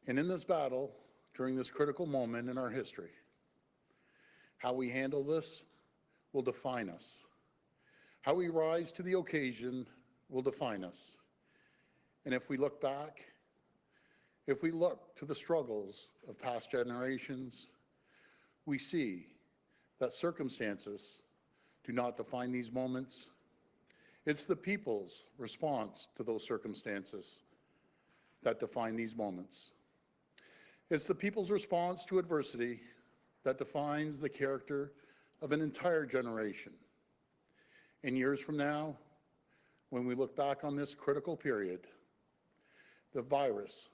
And in this battle, during this critical moment in our history, how we handle this will define us. How we rise to the occasion will define us. And if we look back, if we look to the struggles of past generations, we see that circumstances do not define these moments. It's the people's response to those circumstances that define these moments. It's the people's response to adversity that defines the character of an entire generation. And years from now, when we look back on this critical period, the virus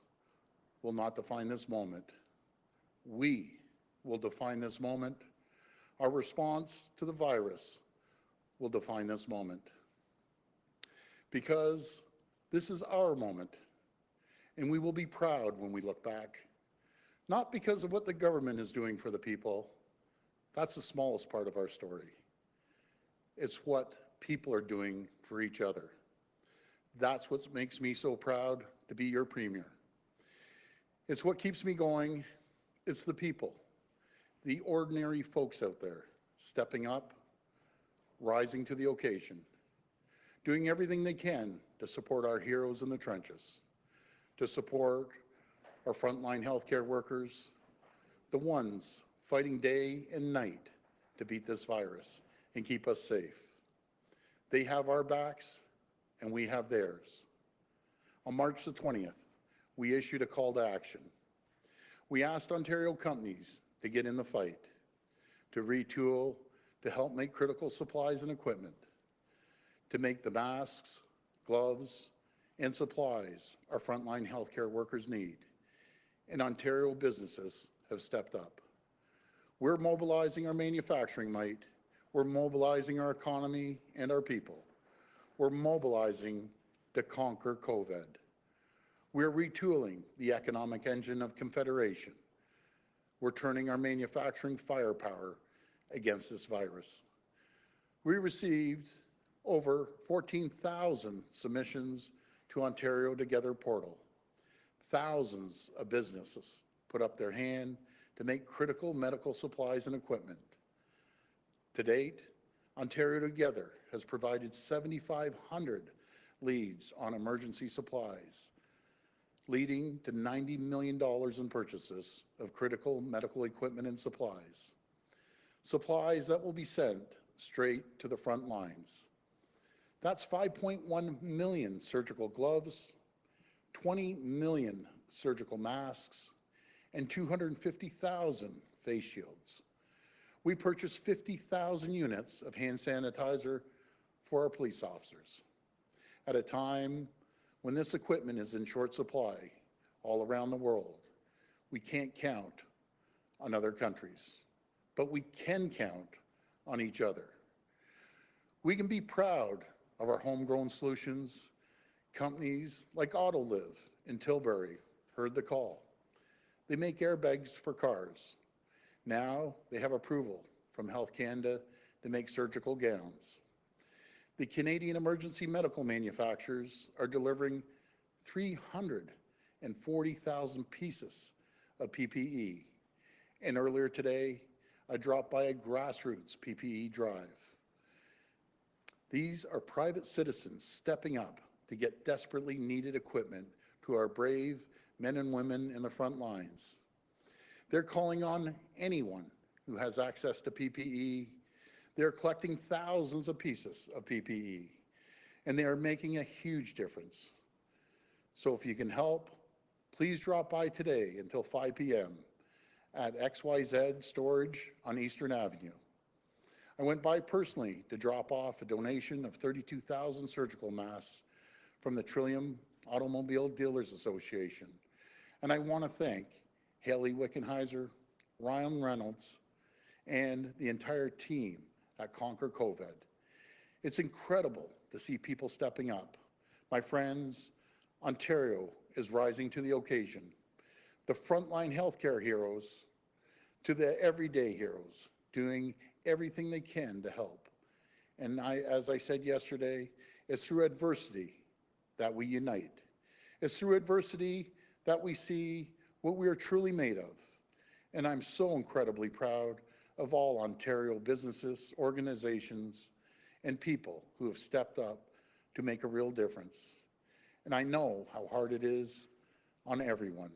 will not define this moment. We will define this moment. Our response to the virus will define this moment. Because this is our moment, and we will be proud when we look back. Not because of what the government is doing for the people. That's the smallest part of our story. It's what people are doing for each other. That's what makes me so proud to be your premier. It's what keeps me going. It's the people, the ordinary folks out there, stepping up, rising to the occasion, doing everything they can to support our heroes in the trenches, to support our frontline healthcare workers, the ones fighting day and night to beat this virus and keep us safe. They have our backs and we have theirs. On March the 20th, we issued a call to action. We asked Ontario companies to get in the fight, to retool, to help make critical supplies and equipment, to make the masks, gloves, and supplies our frontline healthcare workers need. And Ontario businesses have stepped up. We're mobilizing our manufacturing might. We're mobilizing our economy and our people. We're mobilizing to conquer COVID. We're retooling the economic engine of Confederation. We're turning our manufacturing firepower against this virus. We received over 14,000 submissions to Ontario Together portal. Thousands of businesses put up their hand to make critical medical supplies and equipment. To date, Ontario Together has provided 7,500 leads on emergency supplies, leading to $90 million in purchases of critical medical equipment and supplies. Supplies that will be sent straight to the front lines. That's 5.1 million surgical gloves, 20 million surgical masks, and 250,000 face shields. We purchased 50,000 units of hand sanitizer for our police officers at a time when this equipment is in short supply all around the world. We can't count on other countries, but we can count on each other. We can be proud of our homegrown solutions. Companies like Autoliv in Tilbury heard the call. They make airbags for cars. Now they have approval from Health Canada to make surgical gowns. The Canadian emergency medical manufacturers are delivering 340,000 pieces of PPE. And earlier today, I dropped by a grassroots PPE drive. These are private citizens stepping up to get desperately needed equipment to our brave men and women in the front lines. They're calling on anyone who has access to PPE. They're collecting thousands of pieces of PPE, and they are making a huge difference. So if you can help, please drop by today until 5 p.m. at XYZ Storage on Eastern Avenue. I went by personally to drop off a donation of 32,000 surgical masks from the Trillium Automobile Dealers Association. And I want to thank Haley Wickenheiser, Ryan Reynolds, and the entire team at Conquer COVID. It's incredible to see people stepping up. My friends, Ontario is rising to the occasion. The frontline healthcare heroes to the everyday heroes, doing everything they can to help. And as I said yesterday, it's through adversity that we unite. It's through adversity that we see what we are truly made of. And I'm so incredibly proud of all Ontario businesses, organizations, and people who have stepped up to make a real difference. And I know how hard it is on everyone.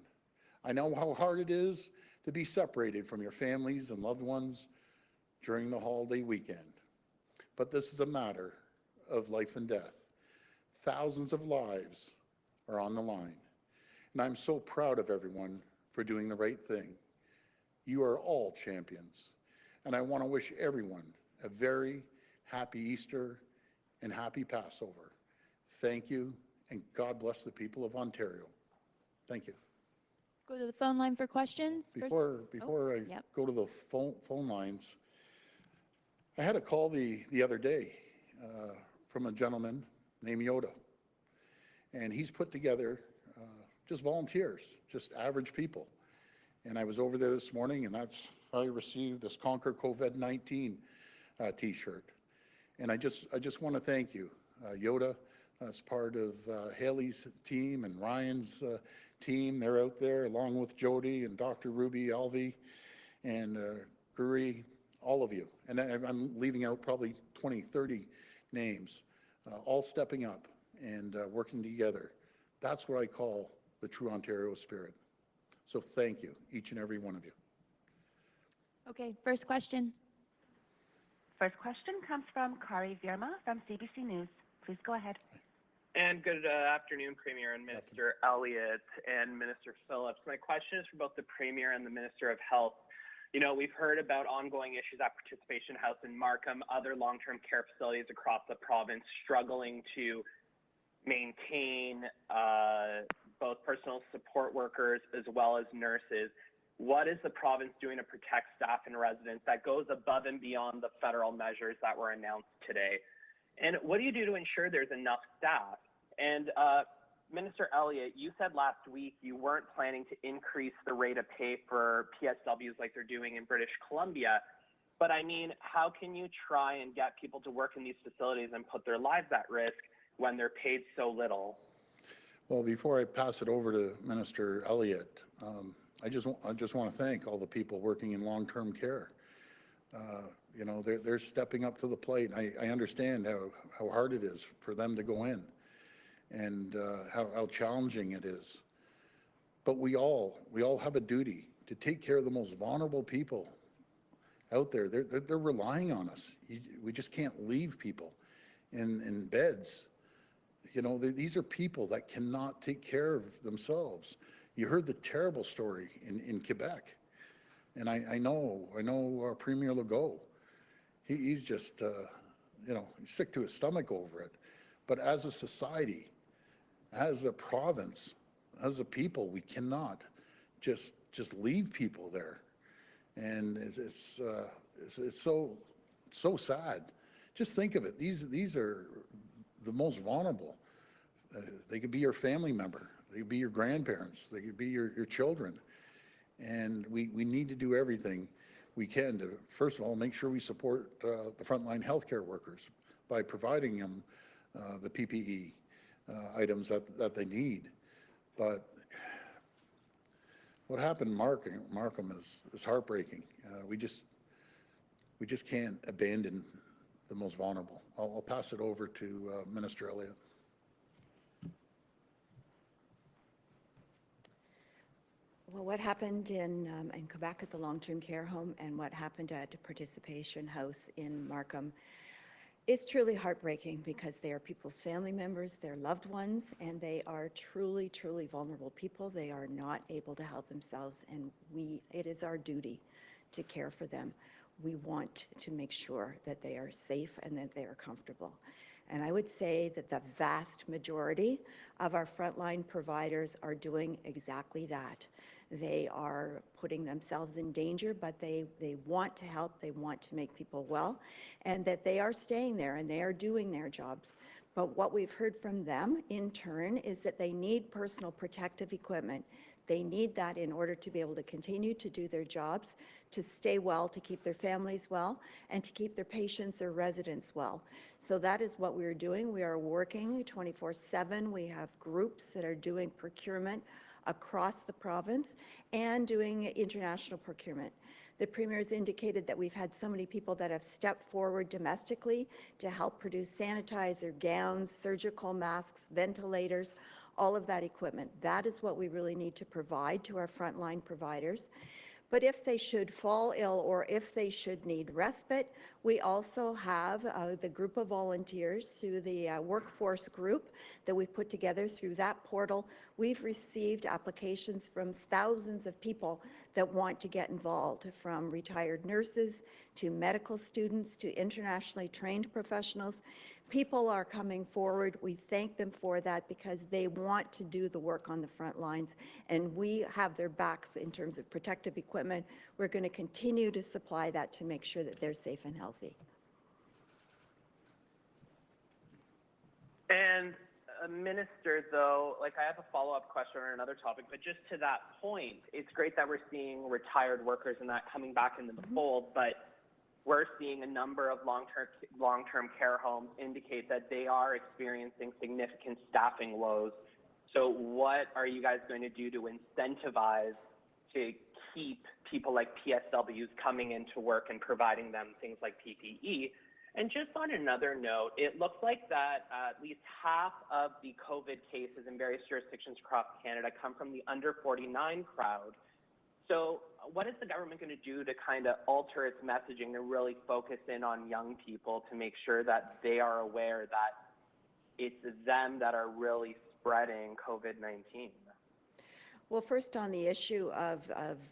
I know how hard it is to be separated from your families and loved ones during the holiday weekend. But this is a matter of life and death. Thousands of lives are on the line. And I'm so proud of everyone for doing the right thing. You are all champions. And I want to wish everyone a very happy Easter and happy Passover. Thank you, and God bless the people of Ontario. Thank you. Go to the phone line for questions. Before I go to the phone lines, I had a call the other day from a gentleman named Yoda. And he's put together just volunteers, just average people. And I was over there this morning, and that's how I received this Conquer COVID-19 t-shirt. And I just want to thank you, Yoda, as part of Haley's team and Ryan's team. They're out there along with Jody and Dr. Ruby Alvey and Guri, all of you. And I'm leaving out probably 20, 30 names, all stepping up and working together. That's what I call the true Ontario spirit. So thank you, each and every one of you. Okay, first question. First question comes from Kari Virma from CBC News. Please go ahead. And good afternoon, Premier and Minister Elliott and Minister Phillips. My question is for both the Premier and the Minister of Health. You know, we've heard about ongoing issues at Participation House in Markham, other long-term care facilities across the province struggling to maintain both personal support workers as well as nurses. What is the province doing to protect staff and residents that goes above and beyond the federal measures that were announced today? And what do you do to ensure there's enough staff? And Minister Elliott, you said last week you weren't planning to increase the rate of pay for PSWs like they're doing in British Columbia. But I mean, how can you try and get people to work in these facilities and put their lives at risk when they're paid so little? Well, before I pass it over to Minister Elliott, I just want to thank all the people working in long-term care. You know, they're stepping up to the plate. I understand how hard it is for them to go in and how challenging it is. But we all have a duty to take care of the most vulnerable people out there. They're relying on us. We just can't leave people in beds. You know, these are people that cannot take care of themselves. You heard the terrible story in Quebec. And I know Premier Legault, he's just, you know, he's sick to his stomach over it. But as a society, as a province, as a people, we cannot just leave people there. And it's so sad. Just think of it. These are the most vulnerable. They could be your family member. They could be your grandparents. They could be your children. And we need to do everything we can to, first of all, make sure we support the frontline healthcare workers by providing them the PPE items that they need. But what happened in Markham is heartbreaking. We just can't abandon the most vulnerable. I'll pass it over to Minister Elliott. Well, what happened in Quebec at the long-term care home and what happened at the Participation House in Markham is truly heartbreaking because they are people's family members, their loved ones, and they are truly, truly vulnerable people. They are not able to help themselves, and it is our duty to care for them. We want to make sure that they are safe and that they are comfortable. And I would say that the vast majority of our frontline providers are doing exactly that. They are putting themselves in danger, but they want to help, they want to make people well, and that they are staying there and they are doing their jobs. But what we've heard from them in turn is that they need personal protective equipment. They need that in order to be able to continue to do their jobs, to stay well, to keep their families well, and to keep their patients or residents well. So that is what we are doing. We are working 24/7. We have groups that are doing procurement across the province and doing international procurement. The Premier has indicated that we've had so many people that have stepped forward domestically to help produce sanitizer, gowns, surgical masks, ventilators, all of that equipment. That is what we really need to provide to our frontline providers. But if they should fall ill or if they should need respite, we also have the group of volunteers through the workforce group that we've put together through that portal. We've received applications from thousands of people that want to get involved, from retired nurses to medical students to internationally trained professionals. People are coming forward. We thank them for that because they want to do the work on the front lines, and we have their backs in terms of protective equipment. We're going to continue to supply that to make sure that they're safe and healthy. And Minister, though, like I have a follow-up question on another topic, but just to that point, it's great that we're seeing retired workers and that coming back into the fold, but we're seeing a number of long-term care homes indicate that they are experiencing significant staffing woes. So what are you guys going to do to incentivize to keep people like PSWs coming into work and providing them things like PPE? And just on another note, it looks like that at least half of the COVID cases in various jurisdictions across Canada come from the under 49 crowd. So what is the government going to do to kind of alter its messaging to really focus in on young people to make sure that they are aware that it's them that are really spreading COVID-19? Well, first on the issue of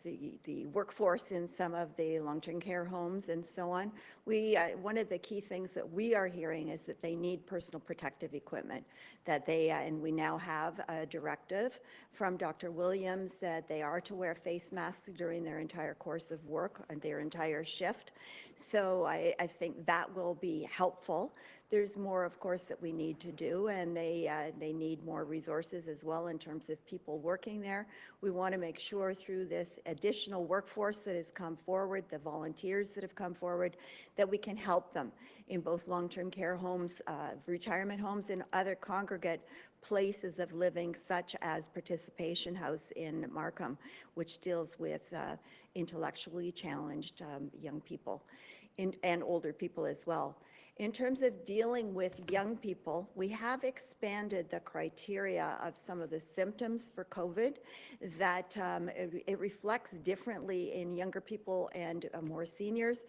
the workforce in some of the long-term care homes and so on, one of the key things that we are hearing is that they need personal protective equipment, that they, and we now have a directive from Dr. Williams that they are to wear face masks during their entire course of work and their entire shift. So I think that will be helpful. There's more, of course, that we need to do, and they need more resources as well in terms of people working there. We want to make sure through this additional workforce that has come forward, the volunteers that have come forward, that we can help them in both long-term care homes, retirement homes, and other congregate places of living, such as Participation House in Markham, which deals with intellectually challenged young people and older people as well. In terms of dealing with young people, we have expanded the criteria of some of the symptoms for COVID, that it reflects differently in younger people and more seniors.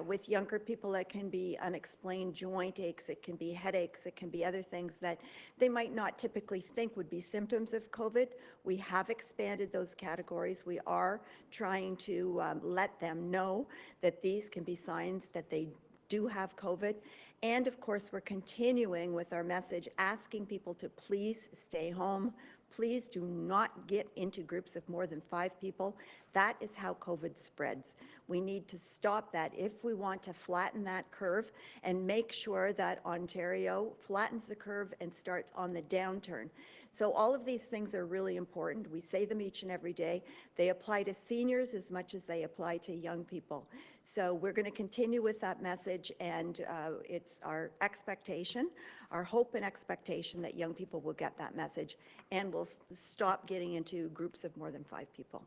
With younger people, it can be unexplained joint aches, it can be headaches, it can be other things that they might not typically think would be symptoms of COVID. We have expanded those categories. We are trying to let them know that these can be signs that they do have COVID. And of course, we're continuing with our message, asking people to please stay home. Please do not get into groups of more than 5 people. That is how COVID spreads. We need to stop that if we want to flatten that curve and make sure that Ontario flattens the curve and starts on the downturn. So all of these things are really important. We say them each and every day. They apply to seniors as much as they apply to young people. So we're going to continue with that message, and it's our expectation, our hope and expectation that young people will get that message and will stop getting into groups of more than 5 people.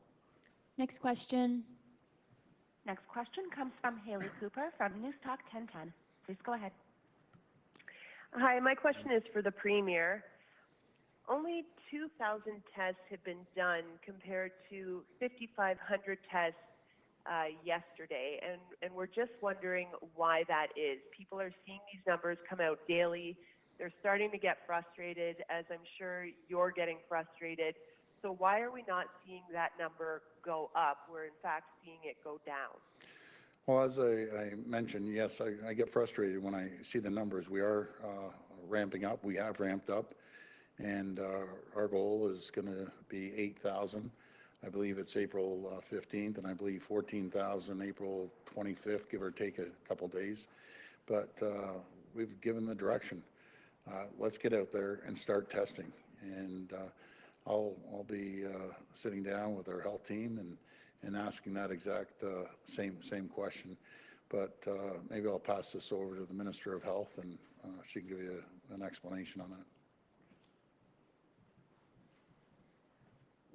Next question. Next question comes from Haley Cooper from News Talk 1010. Please go ahead. Hi, my question is for the Premier. Only 2,000 tests have been done compared to 5,500 tests yesterday, and we're just wondering why that is. People are seeing these numbers come out daily. They're starting to get frustrated, as I'm sure you're getting frustrated. So why are we not seeing that number go up? We're in fact seeing it go down. Well, as I mentioned, yes, I get frustrated when I see the numbers. We are ramping up. We have ramped up, and our goal is going to be 8,000. I believe it's April 15th, and I believe 14,000 April 25th, give or take a couple days. But we've given the direction. Let's get out there and start testing. And I'll be sitting down with our health team and asking that exact same question. But maybe I'll pass this over to the Minister of Health, and she can give you an explanation on that.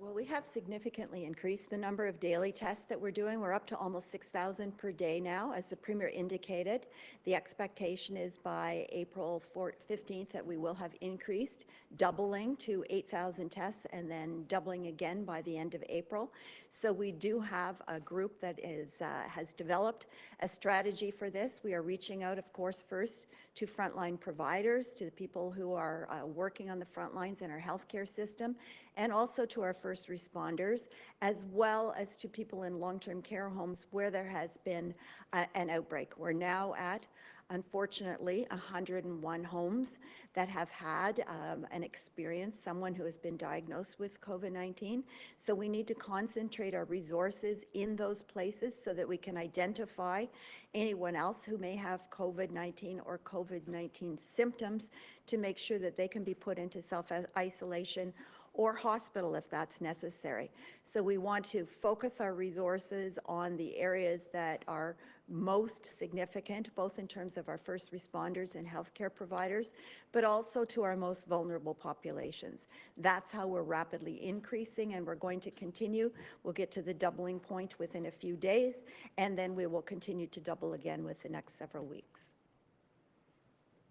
Well, we have significantly increased the number of daily tests that we're doing. We're up to almost 6,000 per day now, as the Premier indicated. The expectation is by April 15th that we will have increased, doubling to 8,000 tests and then doubling again by the end of April. So we do have a group that has developed a strategy for this. We are reaching out, of course, first to frontline providers, to the people who are working on the front lines in our healthcare system, and also to our first responders, as well as to people in long-term care homes where there has been an outbreak. We're now at, unfortunately, 101 homes that have had an experience, someone who has been diagnosed with COVID-19. So we need to concentrate our resources in those places so that we can identify anyone else who may have COVID-19 or COVID-19 symptoms to make sure that they can be put into self-isolation or hospital if that's necessary. So we want to focus our resources on the areas that are most significant, both in terms of our first responders and healthcare providers, but also to our most vulnerable populations. That's how we're rapidly increasing, and we're going to continue. We'll get to the doubling point within a few days, and then we will continue to double again with the next several weeks.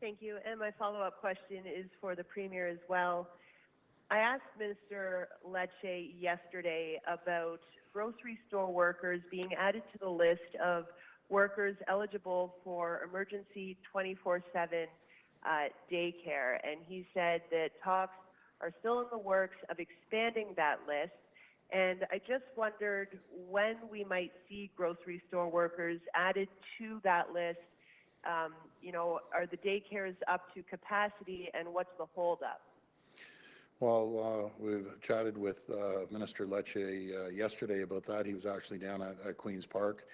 Thank you. And my follow-up question is for the Premier as well. I asked Minister Lecce yesterday about grocery store workers being added to the list of workers eligible for emergency 24/7 daycare. And he said that talks are still in the works of expanding that list. And I just wondered when we might see grocery store workers added to that list. You know, are the daycares up to capacity, and what's the holdup? Well, we've chatted with Minister Lecce yesterday about that. He was actually down at Queen's Park.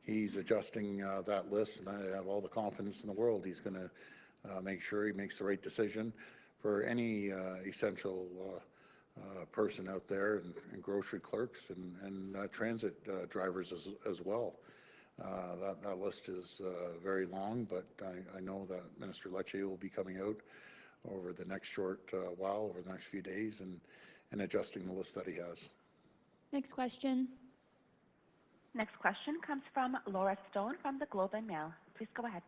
He's adjusting that list, and I have all the confidence in the world he's going to make sure he makes the right decision for any essential person out there, and grocery clerks and transit drivers as well. That list is very long, but I know that Minister Lecce will be coming out over the next short while, over the next few days, and adjusting the list that he has. Next question. Next question comes from Laura Stone from the Globe and Mail. Please go ahead.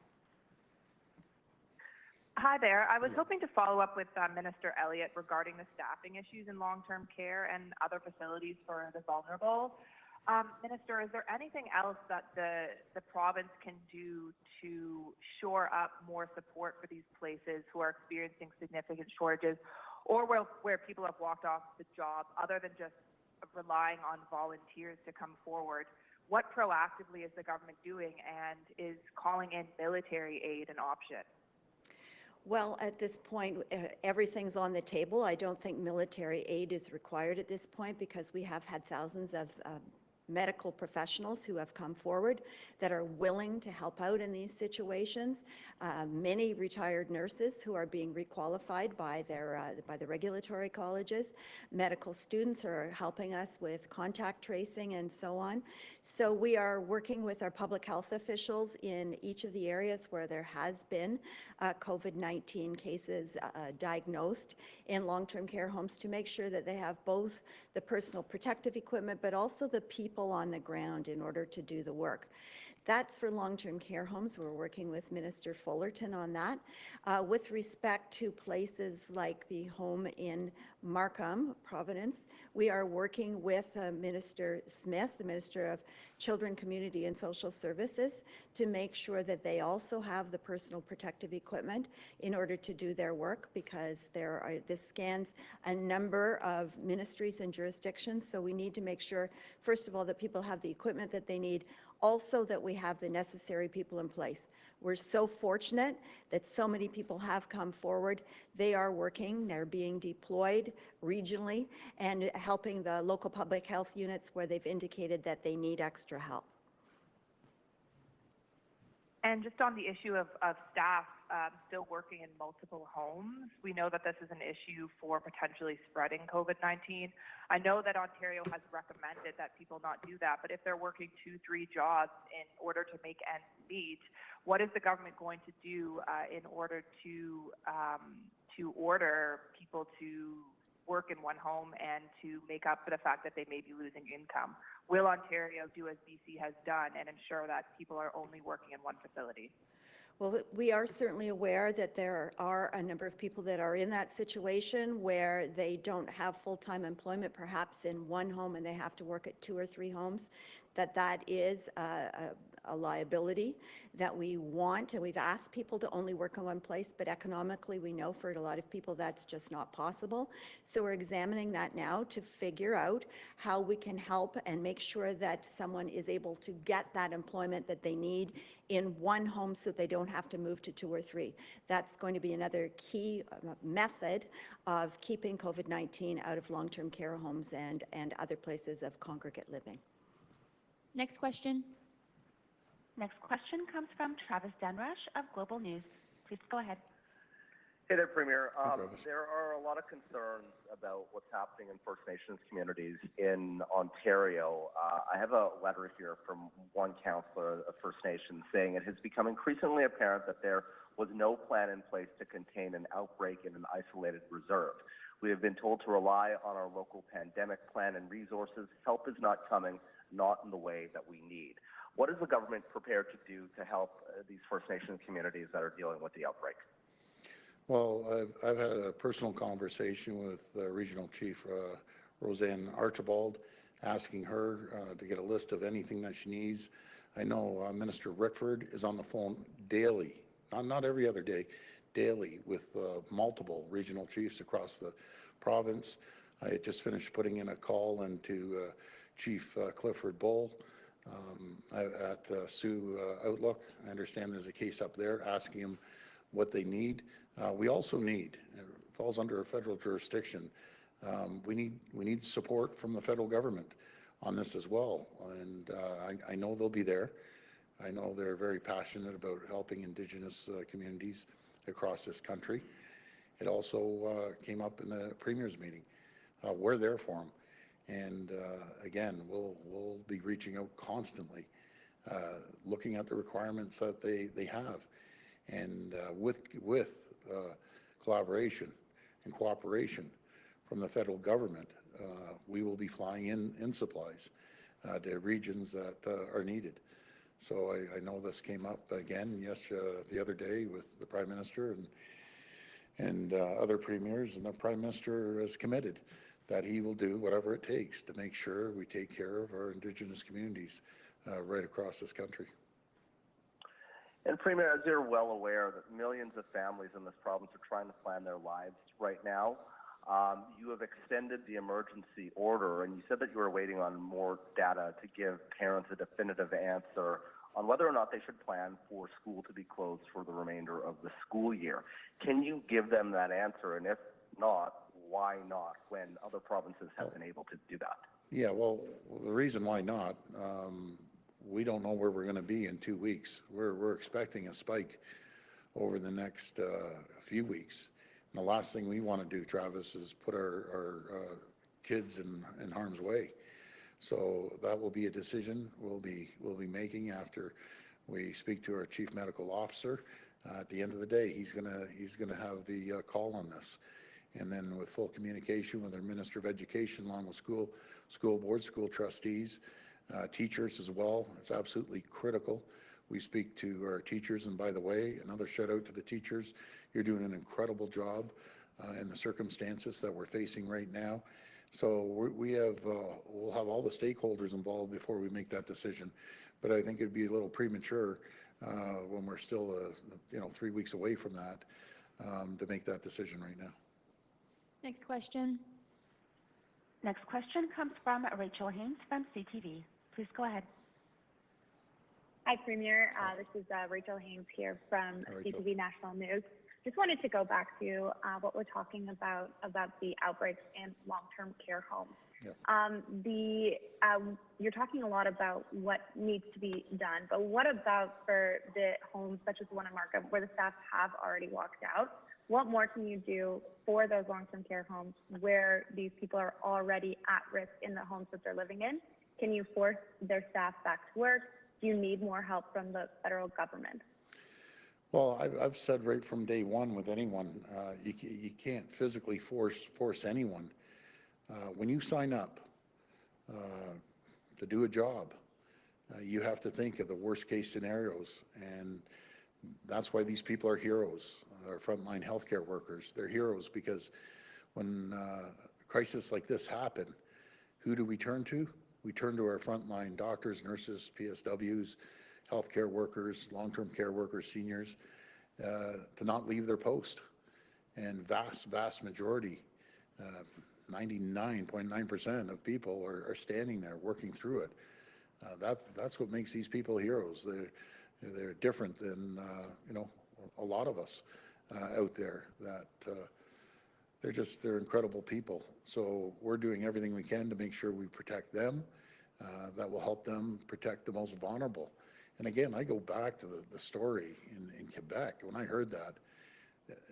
Hi there. I was hoping to follow up with Minister Elliott regarding the staffing issues in long-term care and other facilities for the vulnerable. Minister, is there anything else that the province can do to shore up more support for these places who are experiencing significant shortages, or where people have walked off the job, other than just relying on volunteers to come forward? What proactively is the government doing, and is calling in military aid an option? Well, at this point, everything's on the table. I don't think military aid is required at this point, because we have had thousands of medical professionals who have come forward that are willing to help out in these situations. Many retired nurses who are being requalified by the regulatory colleges. Medical students are helping us with contact tracing and so on. So we are working with our public health officials in each of the areas where there has been COVID-19 cases diagnosed in long-term care homes, to make sure that they have both the personal protective equipment but also the people on the ground in order to do the work. That's for long-term care homes. We're working with Minister Fullerton on that. With respect to places like the home in Markham, Providence, we are working with Minister Smith, the Minister of Children, Community and Social Services, to make sure that they also have the personal protective equipment in order to do their work, because this scans a number of ministries and jurisdictions. So we need to make sure, first of all, that people have the equipment that they need, also that we have the necessary people in place. We're so fortunate that so many people have come forward. They are working, they're being deployed regionally and helping the local public health units where they've indicated that they need extra help. And just on the issue of staff still working in multiple homes, we know that this is an issue for potentially spreading COVID-19. I know that Ontario has recommended that people not do that, but if they're working 2-3 jobs in order to make ends meet, what is the government going to do in order to order people to work in one home and to make up for the fact that they may be losing income? Will Ontario do as BC has done and ensure that people are only working in one facility? Well, we are certainly aware that there are a number of people that are in that situation where they don't have full-time employment, perhaps in one home, and they have to work at 2 or 3 homes, that is a liability that we want, and we've asked people to only work in one place, but economically we know for a lot of people that's just not possible. So we're examining that now to figure out how we can help and make sure that someone is able to get that employment that they need in one home so that they don't have to move to 2 or 3. That's going to be another key method of keeping COVID-19 out of long-term care homes and other places of congregate living. Next question. Next question comes from Travis Denrush of Global News. Please go ahead. Hey there, Premier. Travis. There are a lot of concerns about what's happening in First Nations communities in Ontario. I have a letter here from one councillor of First Nations saying it has become increasingly apparent that there was no plan in place to contain an outbreak in an isolated reserve. We have been told to rely on our local pandemic plan and resources. Help is not coming, not in the way that we need. What is the government prepared to do to help these First Nations communities that are dealing with the outbreak? Well, I've had a personal conversation with Regional Chief Roseanne Archibald, asking her to get a list of anything that she needs. I know Minister Rickford is on the phone daily, not every other day, daily with multiple regional chiefs across the province. I just finished putting in a call into Chief Clifford Bull at Sioux Outlook. I understand there's a case up there, asking him what they need. We also need, it falls under a federal jurisdiction, we need support from the federal government on this as well. And I know they'll be there. I know they're very passionate about helping Indigenous communities across this country. It also came up in the Premier's meeting. We're there for them. And again, we'll be reaching out constantly, looking at the requirements that they have. And with collaboration and cooperation from the federal government, we will be flying in supplies to regions that are needed. So I know this came up again the other day with the Prime Minister and other premiers, and the Prime Minister is committed that he will do whatever it takes to make sure we take care of our Indigenous communities right across this country. And Premier, as you're well aware that millions of families in this province are trying to plan their lives right now, you have extended the emergency order, and you said that you were waiting on more data to give parents a definitive answer on whether or not they should plan for school to be closed for the remainder of the school year. Can you give them that answer? And if not, why not, when other provinces have been able to do that? Yeah, well, the reason why not, we don't know where we're going to be in 2 weeks. We're expecting a spike over the next few weeks. And the last thing we want to do, Travis, is put our kids in harm's way. So that will be a decision we'll be making after we speak to our chief medical officer. At the end of the day, he's gonna have the call on this. And then with full communication with our Minister of Education, along with school boards, school trustees, teachers as well. It's absolutely critical. We speak to our teachers, and by the way, another shout out to the teachers. You're doing an incredible job in the circumstances that we're facing right now. So we'll have all the stakeholders involved before we make that decision. But I think it'd be a little premature when we're still 3 weeks away from that to make that decision right now. Next question. Next question comes from Rachel Haynes from CTV. Please go ahead. Hi, Premier. This is Rachel Haynes here from CTV National News. Just wanted to go back to what we're talking about the outbreaks in long-term care homes. Yeah. You're talking a lot about what needs to be done, but what about for the homes such as the one in Markham where the staff have already walked out? What more can you do for those long-term care homes where these people are already at risk in the homes that they're living in? Can you force their staff back to work? Do you need more help from the federal government? Well, I've said right from day one with anyone, you can't physically force anyone. When you sign up to do a job, you have to think of the worst case scenarios, and that's why these people are heroes. Our frontline healthcare workers, they're heroes because when a crisis like this happen, who do we turn to? We turn to our frontline doctors, nurses, PSWs, healthcare workers, long-term care workers, seniors, to not leave their post. And vast majority, 99.9% of people are standing there working through it. That's what makes these people heroes. They're different than a lot of us out there. That they're incredible people. So we're doing everything we can to make sure we protect them. That will help them protect the most vulnerable. And again, I go back to the story in Quebec. When I heard that,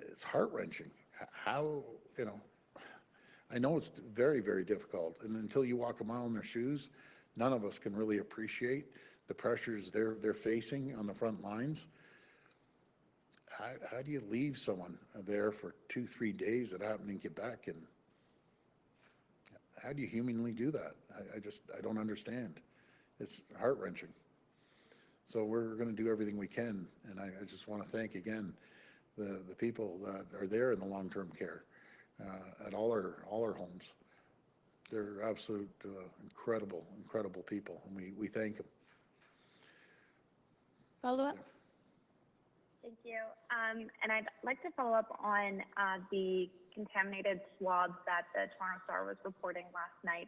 it's heart-wrenching. How, I know it's very, very difficult. And until you walk a mile in their shoes, none of us can really appreciate the pressures they're facing on the front lines. How do you leave someone there for 2-3 days that happened in Quebec, and how do you humanly do that? I don't understand. It's heart-wrenching. So we're going to do everything we can, and I just want to thank again the people that are there in the long-term care at all our homes. They're absolute incredible people, and we thank them. Follow up? Thank you. And I'd like to follow up on the contaminated swabs that the Toronto Star was reporting last night.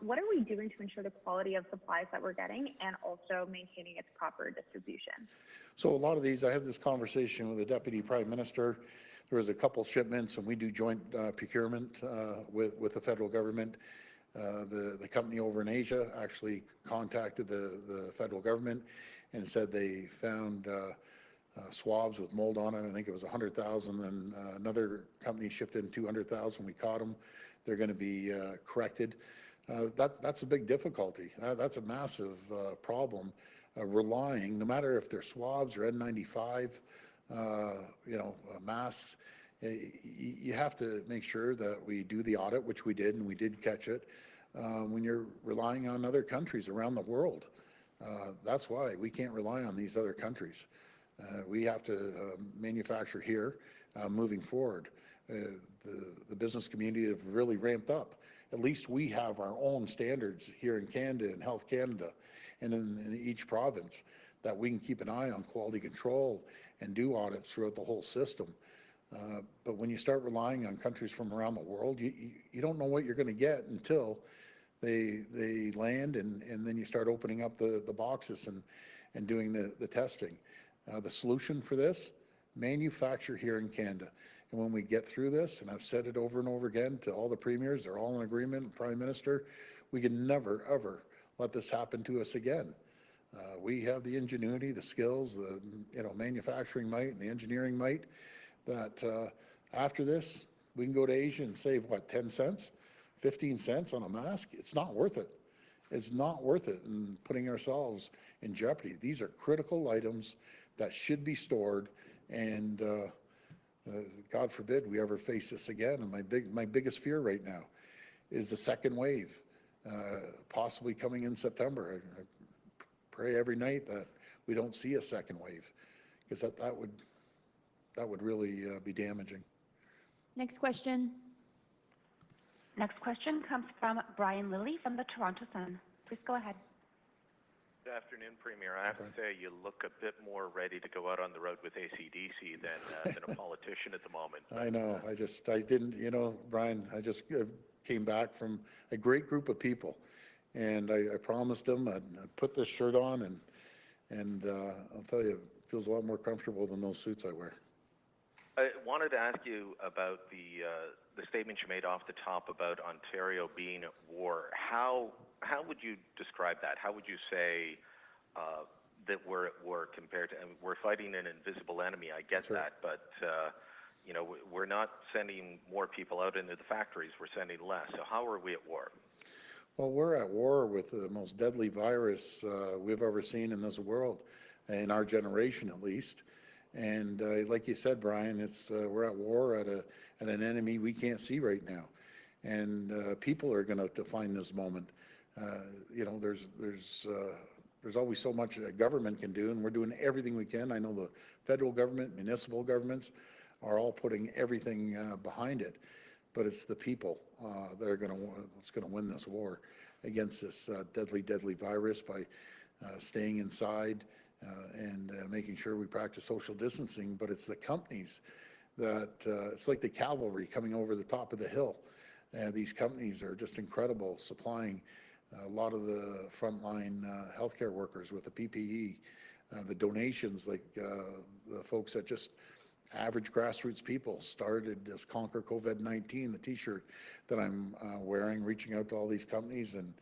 What are we doing to ensure the quality of supplies that we're getting and also maintaining its proper distribution? So a lot of these, I had this conversation with the Deputy Prime Minister. There was a couple shipments, and we do joint procurement with the federal government. The company over in Asia actually contacted the federal government and said they found swabs with mold on it. I think it was 100,000, and another company shipped in 200,000. We caught them. They're going to be corrected. That's a big difficulty. That's a massive problem. Relying, no matter if they're swabs or N95, masks, you have to make sure that we do the audit, which we did, and we did catch it. When you're relying on other countries around the world, that's why we can't rely on these other countries. We have to manufacture here moving forward. The business community have really ramped up. At least we have our own standards here in Canada and Health Canada and in each province that we can keep an eye on quality control and do audits throughout the whole system. But when you start relying on countries from around the world, you don't know what you're going to get until they land, and then you start opening up the boxes and doing the testing. The solution for this, manufacture here in Canada. And when we get through this, and I've said it over and over again to all the premiers, they're all in agreement, Prime Minister, we can never, ever let this happen to us again. We have the ingenuity, the skills, the manufacturing might and the engineering might that after this, we can go to Asia and save, what, 10 cents, 15 cents on a mask? It's not worth it. It's not worth it in putting ourselves in jeopardy. These are critical items that should be stored, and God forbid we ever face this again. And my biggest fear right now is the second wave, possibly coming in September. I pray every night that we don't see a second wave, because that would really be damaging. Next question. Next question comes from Brian Lilly from the Toronto Sun. Please go ahead. Good afternoon, Premier. I have to say you look a bit more ready to go out on the road with AC/DC than a politician at the moment. I know. I didn't, Brian, I just came back from a great group of people, and I promised them I'd put this shirt on, and I'll tell you, it feels a lot more comfortable than those suits I wear. I wanted to ask you about the statement you made off the top about Ontario being at war. How would you describe that? How would you say that we're at war compared to, and we're fighting an invisible enemy? I get that, but we're not sending more people out into the factories. We're sending less. So how are we at war? Well, we're at war with the most deadly virus we've ever seen in this world, in our generation at least. And like you said, Brian, we're at war at an enemy we can't see right now. And people are going to define this moment. There's always so much a government can do, and we're doing everything we can. I know the federal government, municipal governments are all putting everything behind it, but it's the people that are going to win this war against this deadly virus by staying inside and making sure we practice social distancing. But it's the companies that it's like the cavalry coming over the top of the hill. These companies are just incredible, supplying a lot of the frontline healthcare workers with the PPE, the donations, like the folks that just average grassroots people started this Conquer COVID-19, the T-shirt that I'm wearing, reaching out to all these companies, and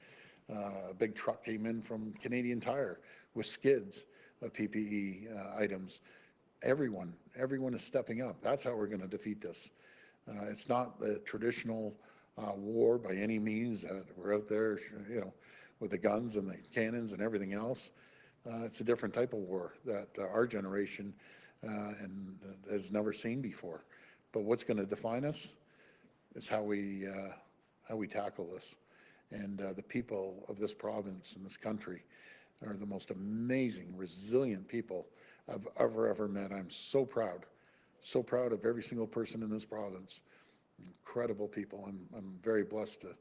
a big truck came in from Canadian Tire with skids of PPE items. Everyone is stepping up. That's how we're going to defeat this. It's not the traditional war by any means. We're out there, with the guns and the cannons and everything else. It's a different type of war that our generation has never seen before. But what's going to define us is how we tackle this. And the people of this province and this country are the most amazing, resilient people I've ever met. I'm so proud of every single person in this province. Incredible people. I'm very blessed to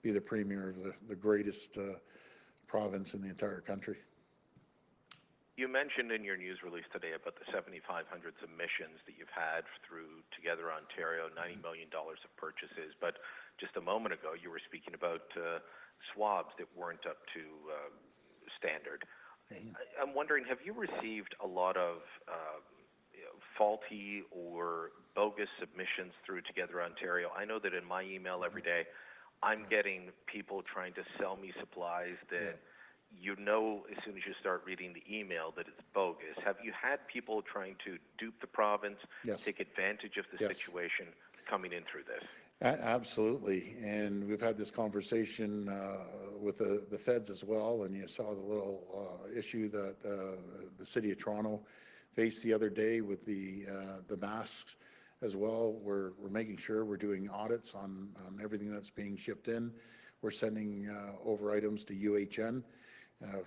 be the premier of the greatest province in the entire country. You mentioned in your news release today about the 7,500 submissions that you've had through Together Ontario, $90 million of purchases. But just a moment ago, you were speaking about swabs that weren't up to standard. I'm wondering, have you received a lot of faulty or bogus submissions through Together Ontario? I know that in my email every day, I'm getting people trying to sell me supplies that you know as soon as you start reading the email that it's bogus. Have you had people trying to dupe the province, take advantage of the situation coming in through this? Absolutely, and we've had this conversation with the feds as well, and you saw the little issue that the City of Toronto faced the other day with the masks as well. We're making sure we're doing audits on everything that's being shipped in. We're sending over items to UHN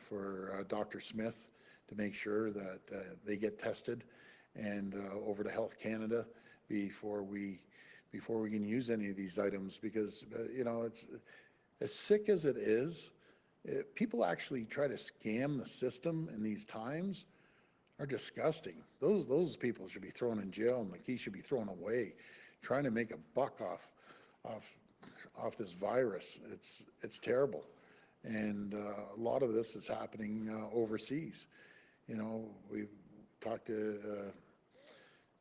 for Dr. Smith to make sure that they get tested, and over to Health Canada before we can use any of these items, because it's as sick as it is. People actually try to scam the system in these times are disgusting. Those people should be thrown in jail, and the key should be thrown away. Trying to make a buck off this virus, it's terrible, and a lot of this is happening overseas. We talked to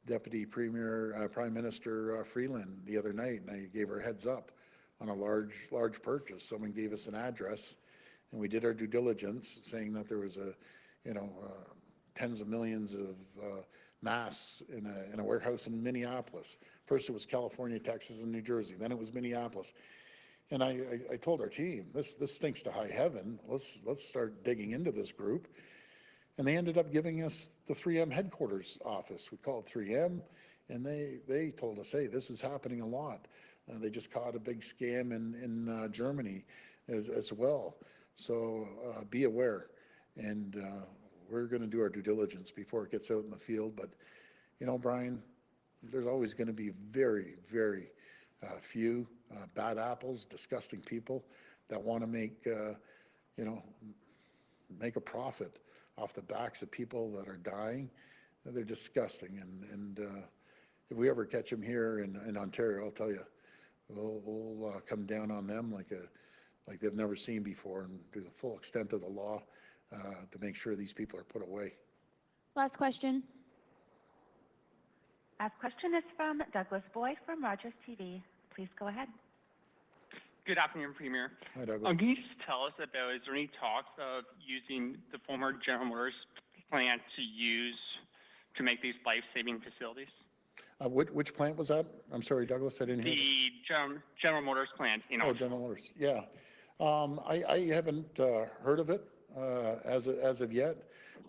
Deputy Premier, Prime Minister Freeland the other night, and I gave her a heads up on a large purchase. Someone gave us an address, and we did our due diligence, saying that there was tens of millions of masks in a warehouse in Minneapolis. First it was California, Texas, and New Jersey. Then it was Minneapolis. And I told our team, this stinks to high heaven. Let's start digging into this group. And they ended up giving us the 3M headquarters office. We called 3M, and they told us, hey, this is happening a lot. They just caught a big scam in Germany as well. So be aware. And we're going to do our due diligence before it gets out in the field. But, Brian, there's always going to be very, very few bad apples, disgusting people that want to make a profit off the backs of people that are dying. They're disgusting. And if we ever catch them here in Ontario, I'll tell you, we'll come down on them like they've never seen before, and do the full extent of the law to make sure these people are put away. Last question. Last question is from Douglas Boyd from Rogers TV. Please go ahead. Good afternoon, Premier. Hi, Douglas. Can you just tell us about, is there any talks of using the former General Motors plant to make these life-saving facilities? Which plant was that? I'm sorry, Douglas, I didn't hear. The General Motors plant. General Motors, yeah. I haven't heard of it as of yet.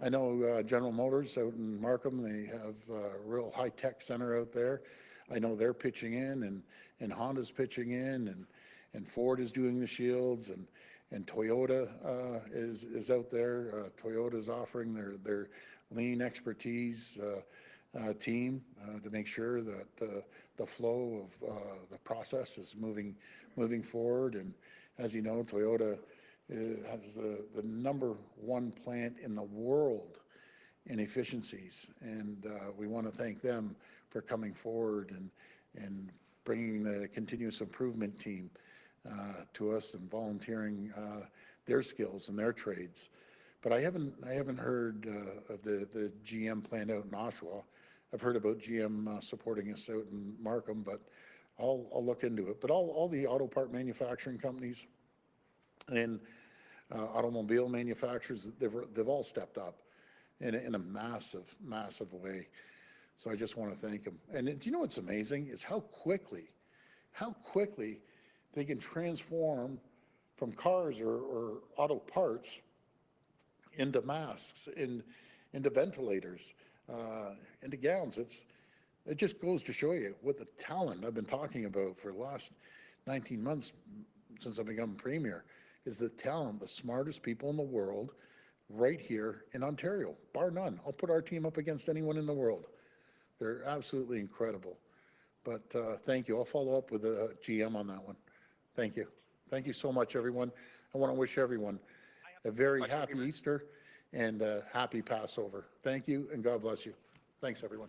I know General Motors out in Markham, they have a real high-tech center out there. I know they're pitching in, and Honda's pitching in, and Ford is doing the shields, and Toyota is out there. Toyota's offering their lean expertise team to make sure that the flow of the process is moving forward. And as you know, Toyota has the #1 plant in the world in efficiencies, and we want to thank them for coming forward and bringing the continuous improvement team to us and volunteering their skills and their trades. But I haven't heard of the GM plant out in Oshawa. I've heard about GM supporting us out in Markham, but I'll look into it. But all the auto part manufacturing companies and automobile manufacturers, they've all stepped up in a massive way. So I just want to thank them. And do you know what's amazing is how quickly they can transform from cars or auto parts into masks, into ventilators, into gowns. It just goes to show you what the talent I've been talking about for the last 19 months since I've become Premier is the talent, the smartest people in the world right here in Ontario, bar none. I'll put our team up against anyone in the world. They're absolutely incredible. But thank you. I'll follow up with the GM on that one. Thank you. Thank you so much, everyone. I want to wish everyone a very happy Easter and a happy Passover. Thank you, and God bless you. Thanks, everyone.